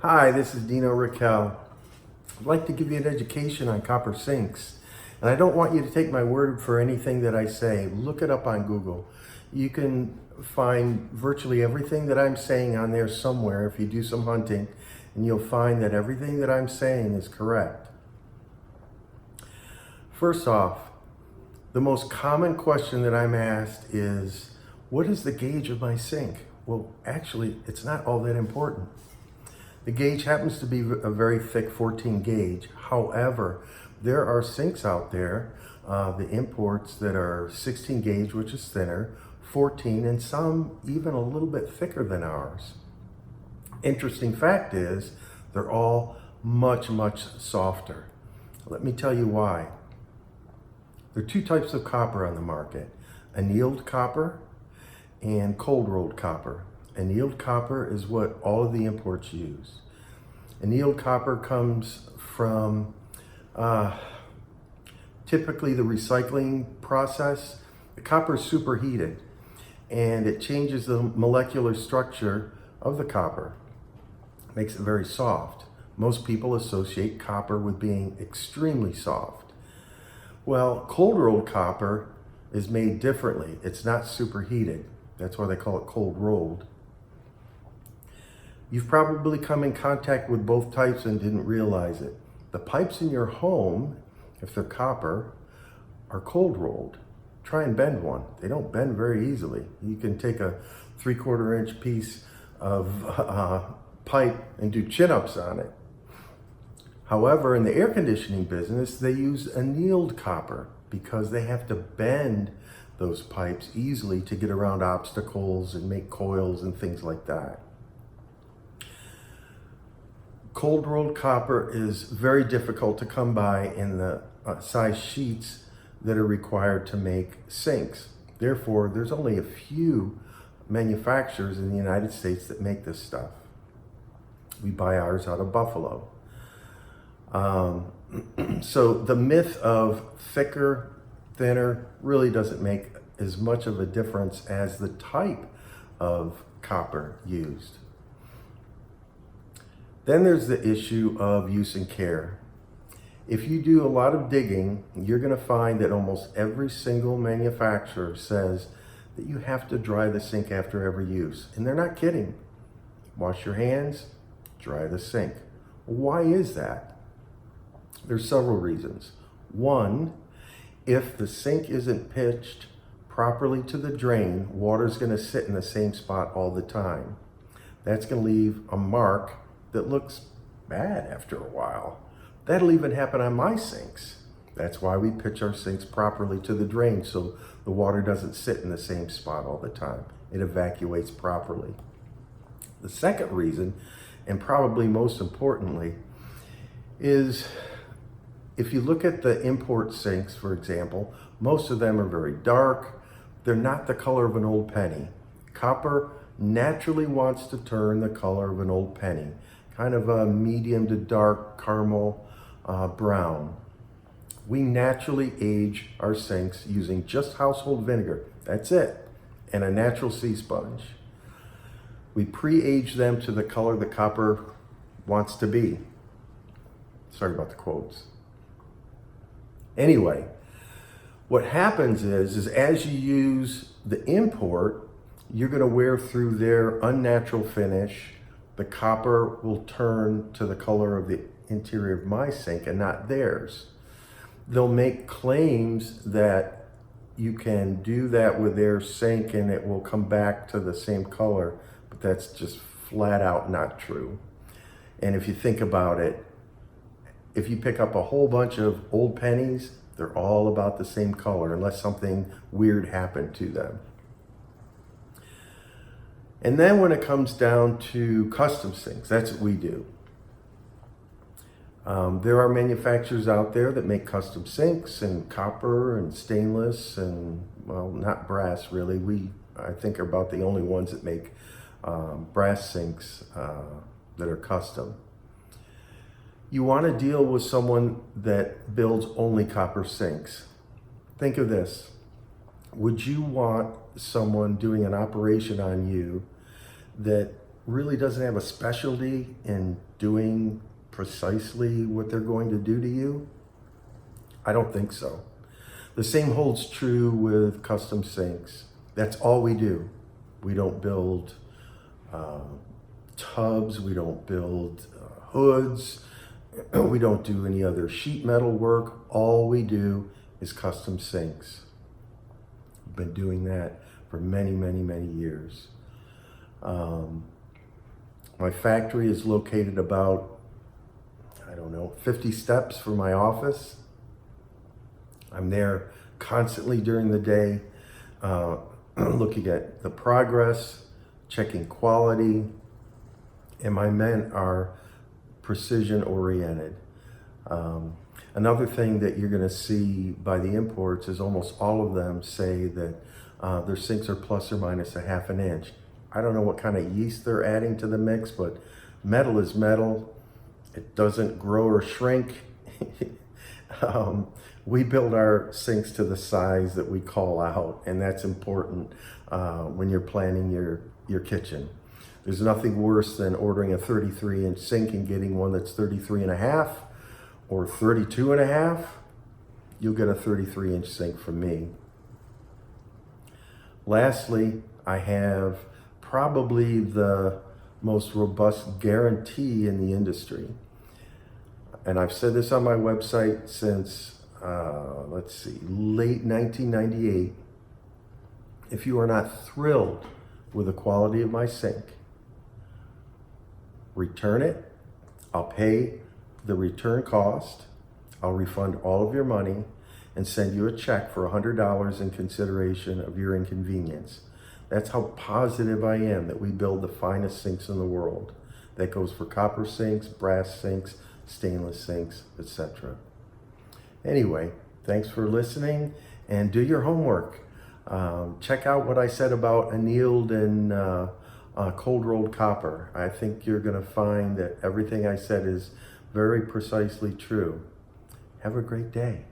Hi, this is Dino Raquel. I'd like to give you an education on copper sinks. And I don't want you to take my word for anything that I say. Look it up on Google. You can find virtually everything that I'm saying on there somewhere if you do some hunting, and you'll find that everything that I'm saying is correct. First off, the most common question that I'm asked is, what is the gauge of my sink? Well, actually, it's not all that important. The gauge happens to be a very thick 14 gauge. However, there are sinks out there, the imports that are 16 gauge, which is thinner, 14, and some even a little bit thicker than ours. Interesting fact is, they're all much, much softer. Let me tell you why. There are two types of copper on the market: annealed copper and cold rolled copper. Annealed copper is what all of the imports use. Annealed copper comes from typically the recycling process. The copper is superheated and it changes the molecular structure of the copper. It makes it very soft. Most people associate copper with being extremely soft. Well, cold rolled copper is made differently. It's not superheated. That's why they call it cold rolled. You've probably come in contact with both types and didn't realize it. The pipes in your home, if they're copper, are cold rolled. Try and bend one. They don't bend very easily. You can take a 3/4 inch piece of pipe and do chin-ups on it. However, in the air conditioning business, they use annealed copper because they have to bend those pipes easily to get around obstacles and make coils and things like that. Cold rolled copper is very difficult to come by in the size sheets that are required to make sinks. Therefore, there's only a few manufacturers in the United States that make this stuff. We buy ours out of Buffalo. So the myth of thicker, thinner really doesn't make as much of a difference as the type of copper used. Then there's the issue of use and care. If you do a lot of digging, you're going to find that almost every single manufacturer says that you have to dry the sink after every use. And they're not kidding. Wash your hands, dry the sink. Why is that? There's several reasons. One, if the sink isn't pitched properly to the drain, water's going to sit in the same spot all the time. That's going to leave a mark that looks bad after a while. That'll even happen on my sinks. That's why we pitch our sinks properly to the drain, so the water doesn't sit in the same spot all the time. It evacuates properly. The second reason, and probably most importantly, is if you look at the import sinks, for example, most of them are very dark. They're not the color of an old penny. Copper naturally wants to turn the color of an old penny, kind of a medium to dark caramel brown. We naturally age our sinks using just household vinegar. That's it. And a natural sea sponge. We pre-age them to the color the copper wants to be. Sorry about the quotes. Anyway, what happens is as you use the import, you're going to wear through their unnatural finish. The copper will turn to the color of the interior of my sink and not theirs. They'll make claims that you can do that with their sink and it will come back to the same color, but that's just flat out not true. And if you think about it, if you pick up a whole bunch of old pennies, they're all about the same color unless something weird happened to them. And then when it comes down to custom sinks, that's what we do. There are manufacturers out there that make custom sinks in copper and stainless and, well, not brass really. I think, are about the only ones that make brass sinks that are custom. You want to deal with someone that builds only copper sinks. Think of this. Would you want someone doing an operation on you that really doesn't have a specialty in doing precisely what they're going to do to you? I don't think so. The same holds true with custom sinks. That's all we do. We don't build tubs, we don't build hoods, we don't do any other sheet metal work. All we do is custom sinks. I've been doing that for many, many, many years. My factory is located about, 50 steps from my office. I'm there constantly during the day, looking at the progress, checking quality, and my men are precision oriented. Another thing that you're going to see by the imports is almost all of them say that their sinks are plus or minus a half an inch. I don't know what kind of yeast they're adding to the mix, but metal is metal. It doesn't grow or shrink. We build our sinks to the size that we call out, and that's important when you're planning your kitchen. There's nothing worse than ordering a 33-inch sink and getting one that's 33 and a half or 32 and a half. You'll get a 33-inch sink from me. Lastly, I have probably the most robust guarantee in the industry. And I've said this on my website since, late 1998. If you are not thrilled with the quality of my sink, return it. I'll pay the return cost. I'll refund all of your money and send you a check for $100 in consideration of your inconvenience. That's how positive I am that we build the finest sinks in the world. That goes for copper sinks, brass sinks, stainless sinks, etc. Anyway, thanks for listening, and do your homework. Check out what I said about annealed and cold rolled copper. I think you're going to find that everything I said is very precisely true. Have a great day.